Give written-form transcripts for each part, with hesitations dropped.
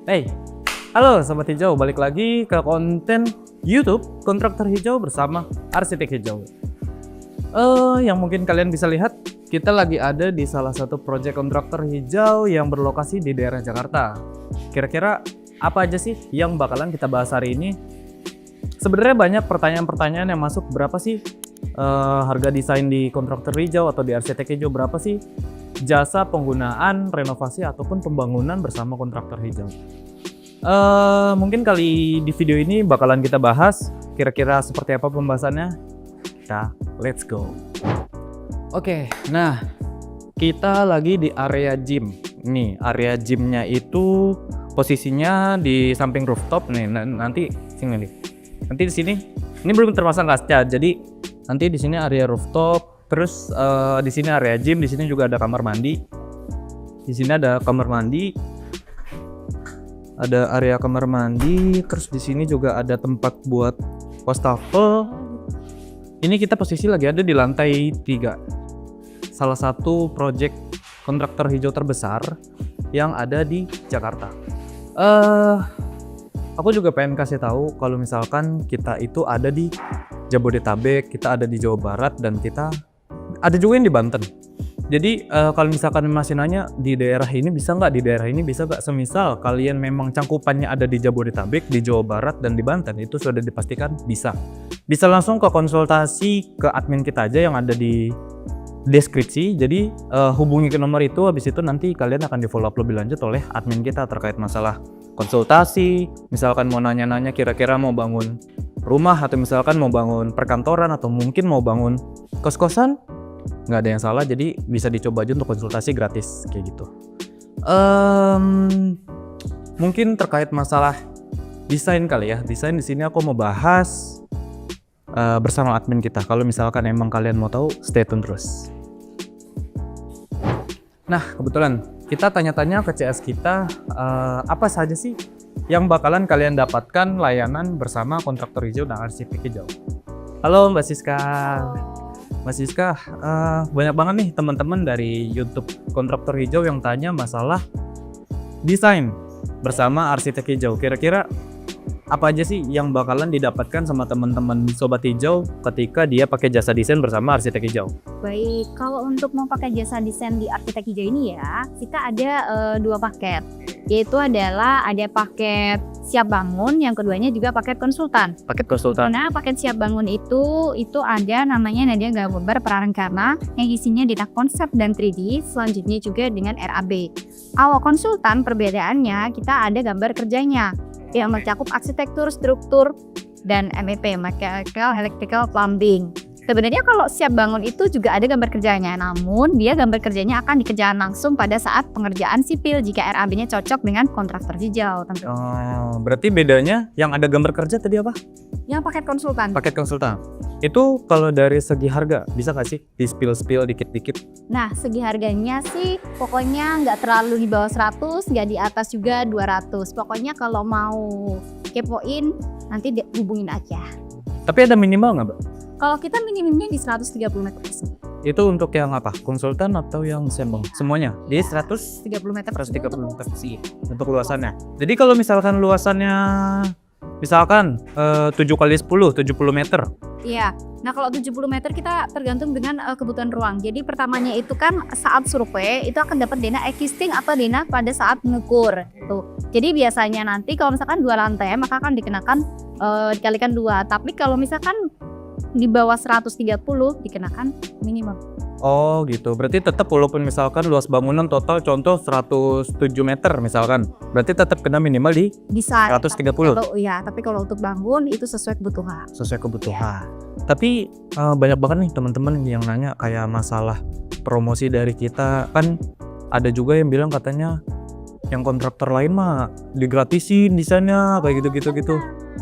Hey, halo Sobat Hijau, balik lagi ke konten YouTube Kontraktor Hijau bersama Arsitek Hijau. Yang mungkin kalian bisa lihat, kita lagi ada di salah satu proyek kontraktor hijau yang berlokasi di daerah Jakarta. Kira-kira apa aja sih yang bakalan kita bahas hari ini? Sebenarnya banyak pertanyaan-pertanyaan yang masuk, berapa sih harga desain di kontraktor hijau atau di arsitek hijau, berapa sih jasa penggunaan, renovasi, ataupun pembangunan bersama kontraktor hijau. Mungkin kali di video ini bakalan kita bahas kira-kira seperti apa pembahasannya. Kita let's go. Oke, nah kita lagi di area gym. Nih, area gymnya itu posisinya di samping rooftop nih. Nanti sini nih. Nanti di sini ini belum termasuk kaca. Jadi nanti di sini area rooftop. Terus di sini area gym, di sini juga ada kamar mandi. Di sini ada kamar mandi. Ada area kamar mandi, terus di sini juga ada tempat buat wastafel. Ini kita posisi lagi ada di lantai 3. Salah satu proyek kontraktor hijau terbesar yang ada di Jakarta. Aku juga pengen kasih tahu kalau misalkan kita itu ada di Jabodetabek, kita ada di Jawa Barat, dan kita ada juga yang di Banten. Jadi kalau misalkan masih nanya di daerah ini bisa nggak, di daerah ini bisa nggak, semisal kalian memang cangkupannya ada di Jabodetabek, di Jawa Barat, dan di Banten, itu sudah dipastikan bisa. Bisa langsung ke konsultasi ke admin kita aja yang ada di deskripsi. Jadi hubungi ke nomor itu, habis itu nanti kalian akan di follow up lebih lanjut oleh admin kita terkait masalah konsultasi. Misalkan mau nanya-nanya kira-kira mau bangun rumah, atau misalkan mau bangun perkantoran, atau mungkin mau bangun kos-kosan, nggak ada yang salah. Jadi bisa dicoba aja untuk konsultasi gratis kayak gitu. Mungkin terkait masalah desain kali ya. Desain di sini aku mau bahas bersama admin kita. Kalau misalkan emang kalian mau tahu, stay tune terus. Nah, kebetulan kita tanya-tanya ke CS kita, apa saja sih yang bakalan kalian dapatkan layanan bersama kontraktor hijau dan arsitek hijau. Halo Mbak Siska. Mbak Siska, banyak banget nih teman-teman dari YouTube kontraktor hijau yang tanya masalah desain bersama arsitek hijau. Kira-kira apa aja sih yang bakalan didapatkan sama teman-teman sobat hijau ketika dia pakai jasa desain bersama arsitek hijau? Baik, kalau untuk mau pakai jasa desain di arsitek hijau ini ya, kita ada 2 paket. Yaitu adalah ada paket siap bangun, yang keduanya juga paket konsultan. Paket konsultan. Nah, paket siap bangun itu ada namanya Nadia Gambar Prarencana yang isinya data konsep dan 3D, selanjutnya juga dengan RAB. Awal konsultan perbedaannya kita ada gambar kerjanya yang mencakup arsitektur, struktur, dan MEP, mechanical, electrical, plumbing. Sebenarnya kalau siap bangun itu juga ada gambar kerjanya, namun dia gambar kerjanya akan dikerjakan langsung pada saat pengerjaan sipil jika RAB-nya cocok dengan kontraktor hijau. Tentu. Oh, berarti bedanya yang ada gambar kerja tadi apa? Yang paket konsultan. Paket konsultan. Itu kalau dari segi harga bisa nggak sih di-spill dikit-dikit? Nah, segi harganya sih pokoknya nggak terlalu di bawah 100, nggak di atas juga 200. Pokoknya kalau mau kepoin nanti hubungin aja. Tapi ada minimal nggak, Mbak? Kalau kita minimumnya di 130 meter persegi. Itu untuk yang apa? Konsultan atau yang sembang? Semuanya? Di 30 meter persegi. 130 meter persegi untuk luasannya. Jadi kalau misalkan luasannya misalkan 7 kali 10, 70 meter. Iya. Nah, kalau 70 meter kita tergantung dengan kebutuhan ruang. Jadi pertamanya itu kan saat survei itu akan dapat dana existing atau dana pada saat mengukur. Tuh. Jadi biasanya nanti kalau misalkan 2 lantai maka akan dikenakan dikalikan 2. Tapi kalau misalkan di bawah 130 dikenakan minimum. Oh gitu, berarti tetap walaupun misalkan luas bangunan total contoh 107 meter misalkan, berarti tetap kena minimal di Bisa 130. Tapi kalau untuk bangun itu sesuai kebutuhan. Sesuai kebutuhan. Tapi banyak banget nih teman-teman yang nanya kayak masalah promosi dari kita. Kan ada juga yang bilang katanya yang kontraktor lain mah digratisin desainnya kayak gitu.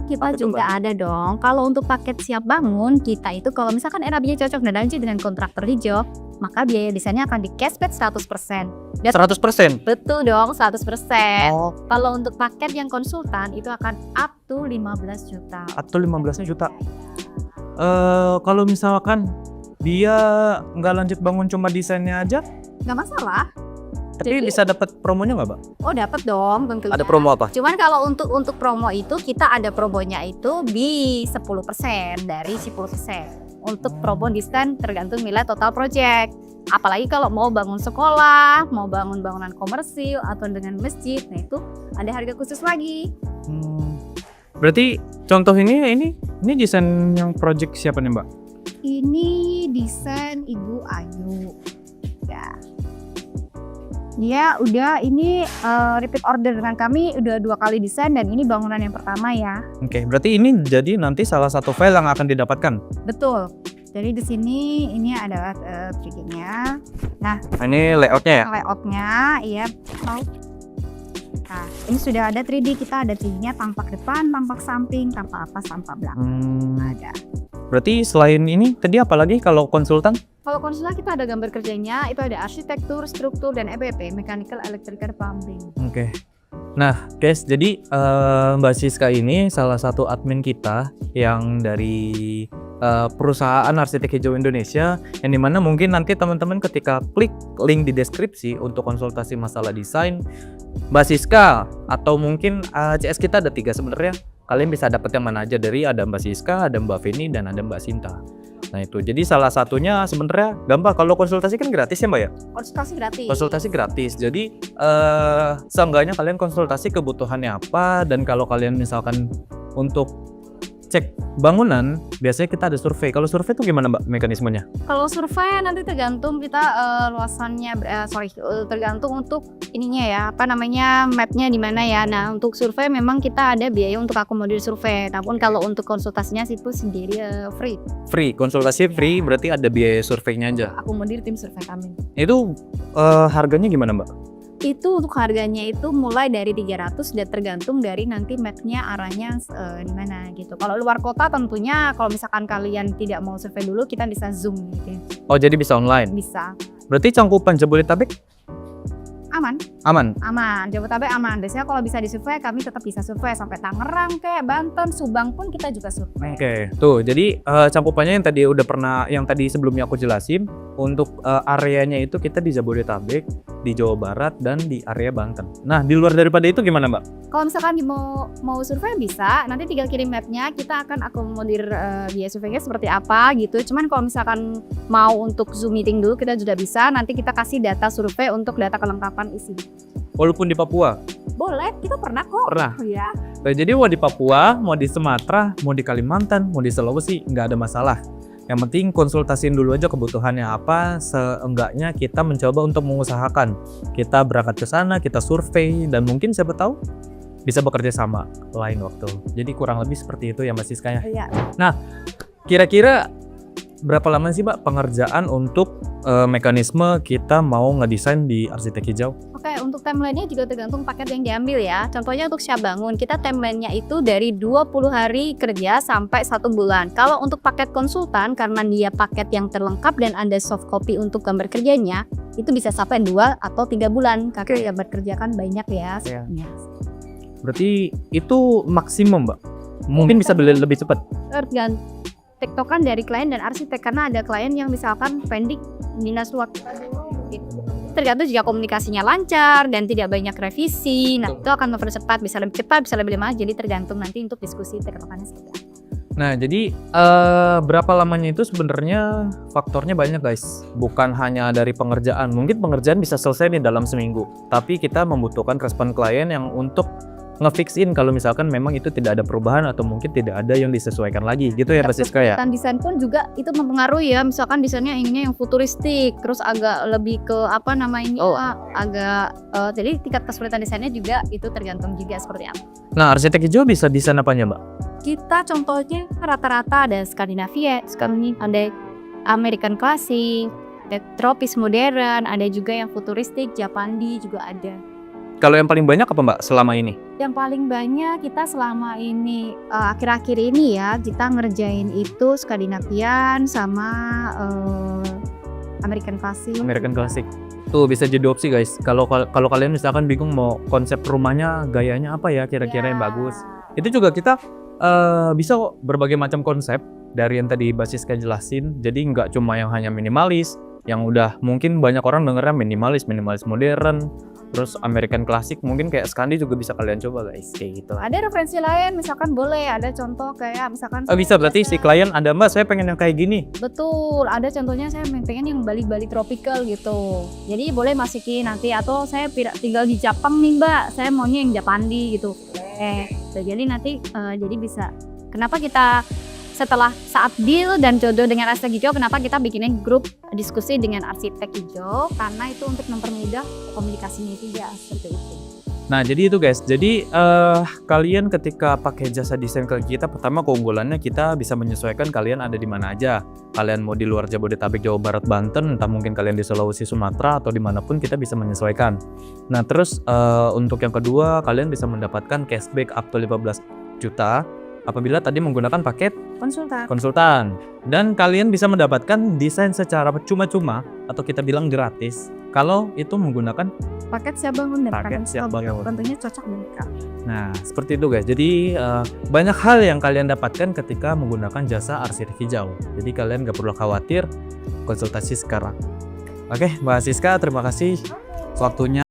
Kita juga ada dong. Kalau untuk paket siap bangun kita itu kalau misalkan RAB-nya cocok dan lanjut dengan kontraktor hijau, maka biaya desainnya akan di cashback 100%. 100%? Betul dong, 100%. Oh. Kalau untuk paket yang konsultan itu akan up to 15 juta. Atau 15 juta. Kalau misalkan dia nggak lanjut bangun cuma desainnya aja, Nggak masalah. Tapi bisa dapat promonya nggak, Mbak? Oh, dapat dong tentunya. Ada promo apa? Cuman kalau untuk promo itu kita ada promonya itu di 10% dari 10%. Untuk promo diskon tergantung nilai total project. Apalagi kalau mau bangun sekolah, mau bangun bangunan komersil atau dengan masjid, nah itu ada harga khusus lagi. Berarti contoh ini desain yang project siapa nih, Mbak? Ini desain Ibu Ayu. Ya. Dia udah ini repeat order dengan kami udah 2 kali desain dan ini bangunan yang pertama ya. Oke, berarti ini jadi nanti salah satu file yang akan didapatkan. Betul. Jadi di sini ini adalah 3D-nya. Nah, Ini layoutnya ya? layoutnya, iya. Nah, ini sudah ada 3D, kita ada 3D-nya tampak depan, tampak samping, tampak atas, tampak belakang. Ada. Berarti selain ini tadi apa lagi kalau konsultan? Kalau konsultan kita ada gambar kerjanya, itu ada arsitektur, struktur, dan EPP, mechanical, electrical, plumbing. Oke. Nah, guys, jadi Mbak Siska ini salah satu admin kita yang dari perusahaan Arsitek Hijau Indonesia, yang dimana mungkin nanti teman-teman ketika klik link di deskripsi untuk konsultasi masalah desain, Mbak Siska atau mungkin CS kita ada 3 sebenarnya. Kalian bisa dapat yang mana aja dari ada Mbak Siska, ada Mbak Feni, dan ada Mbak Sinta. Nah itu, jadi salah satunya sebenarnya gampang. Kalau konsultasi kan gratis ya, Mbak ya? Konsultasi gratis. Konsultasi gratis. Jadi seenggaknya kalian konsultasi kebutuhannya apa, dan kalau kalian misalkan untuk cek bangunan, biasanya kita ada survei. Kalau survei itu gimana, Mbak, mekanismenya? Kalau survei nanti tergantung kita luasannya, tergantung untuk ininya ya, apa namanya, mapnya di mana ya. Nah untuk survei memang kita ada biaya untuk akomodir survei. Namun kalau untuk konsultasinya itu sendiri free. Free, konsultasi free, berarti ada biaya surveinya aja. Akomodir tim survei kami. Itu harganya gimana, Mbak? Itu untuk harganya itu mulai dari 300 dan tergantung dari nanti mapnya arahnya di mana gitu. Kalau luar kota tentunya kalau misalkan kalian tidak mau survei dulu kita bisa zoom gitu. Oh, jadi bisa online? Bisa. Berarti cangkupan Jabodetabek Aman. aman? Jabodetabek aman. Biasanya kalau bisa disurvey kami tetap bisa survei sampai Tangerang kayak Banten, Subang pun kita juga survei. Oke, tuh jadi cangkupannya yang tadi udah pernah, yang tadi sebelumnya aku jelasin, untuk areanya itu kita di Jabodetabek, di Jawa Barat, dan di area Banten. Nah, di luar daripada itu gimana, Mbak? Kalau misalkan mau survei bisa, nanti tinggal kirim mapnya, kita akan akomodir biaya surveinya seperti apa gitu. Cuman kalau misalkan mau untuk Zoom meeting dulu kita sudah bisa, nanti kita kasih data survei untuk data kelengkapan isi. Walaupun di Papua? Boleh, kita pernah kok. Pernah? Oh, ya. Nah, jadi mau di Papua, mau di Sumatera, mau di Kalimantan, mau di Sulawesi, nggak ada masalah. Yang penting konsultasiin dulu aja kebutuhannya apa, seenggaknya kita mencoba untuk mengusahakan. Kita berangkat ke sana, kita survei, dan mungkin siapa tahu bisa bekerja sama lain waktu. Jadi kurang lebih seperti itu ya Mbak Siska ya. Iya. Nah, kira-kira berapa lama sih Mbak pengerjaan untuk mekanisme kita mau ngedesain di Arsitek Hijau? Oke, untuk timeline-nya juga tergantung paket yang diambil ya. Contohnya untuk Syah Bangun, kita timeline-nya itu dari 20 hari kerja sampai 1 bulan. Kalau untuk paket konsultan, karena dia paket yang terlengkap dan ada soft copy untuk gambar kerjanya, itu bisa sampai 2 atau 3 bulan. Karena gambar kerja kan banyak ya. Iya. Berarti itu maksimum Mbak? Mungkin bisa lebih cepat? Tergantung tektokan dari klien dan arsitek, karena ada klien yang misalkan pending dinas waktu. Tergantung jika komunikasinya lancar dan tidak banyak revisi, nah itu akan mempercepat, bisa lebih cepat, bisa lebih lama. Jadi tergantung nanti untuk diskusi tektokannya seperti apa. Nah, jadi berapa lamanya itu sebenarnya faktornya banyak guys. Bukan hanya dari pengerjaan. Mungkin pengerjaan bisa selesai nih dalam seminggu. Tapi kita membutuhkan respon klien yang untuk ngefixin kalau misalkan memang itu tidak ada perubahan atau mungkin tidak ada yang disesuaikan lagi gitu ya Mbak Siska ya. Dan desain pun juga itu mempengaruhi ya, misalkan desainnya inginnya yang futuristik, terus agak lebih ke apa namanya, jadi tingkat kesulitan desainnya juga itu tergantung juga seperti apa. Nah, Arsitek Hijau bisa desain apanya Mbak? Kita contohnya rata-rata ada Skandinavia, ada American Classic, ada tropis modern, ada juga yang futuristik, Japandi juga ada. Kalau yang paling banyak apa Mbak selama ini? Yang paling banyak kita selama ini akhir-akhir ini ya kita ngerjain itu Skandinavian sama American Classic. American Classic. Tuh bisa jadi opsi guys. Kalau kalian misalkan bingung mau konsep rumahnya gayanya apa ya kira-kira yang bagus. Itu juga kita bisa kok berbagai macam konsep dari yang tadi Mbak Siska jelasin. Jadi nggak cuma yang hanya minimalis, yang udah mungkin banyak orang dengernya minimalis modern, terus American klasik, mungkin kayak Scandi juga bisa kalian coba guys, kayak gitu. Ada referensi lain, misalkan boleh ada contoh kayak misalkan Bisa berarti si klien ada mbak, saya pengen yang kayak gini. betul, ada contohnya saya pengen yang Bali tropical gitu. Jadi boleh masukin nanti, atau saya tinggal di Jepang nih mbak, saya maunya yang Japandi gitu. Jadi nanti jadi bisa. Kenapa kita setelah saat deal dan jodoh dengan arsitek hijau, kenapa kita bikinin grup diskusi dengan arsitek hijau? Karena itu untuk mempermudah komunikasinya juga seperti itu. Nah jadi itu guys, jadi kalian ketika pakai jasa desain ke kita, pertama keunggulannya kita bisa menyesuaikan kalian ada di mana aja. Kalian mau di luar Jabodetabek, Jawa Barat, Banten, entah mungkin kalian di Sulawesi, Sumatera, atau dimanapun kita bisa menyesuaikan. Nah terus untuk yang kedua, kalian bisa mendapatkan cashback up to 15 juta apabila tadi menggunakan paket konsultan. Dan kalian bisa mendapatkan desain secara cuma-cuma atau kita bilang gratis kalau itu menggunakan Paket siap bangun dan paket siap bangun. tentunya cocok dengan kami. Nah seperti itu guys, jadi banyak hal yang kalian dapatkan ketika menggunakan jasa arsitek hijau. Jadi kalian gak perlu khawatir, konsultasi sekarang. Oke Mbak Siska, terima kasih waktunya.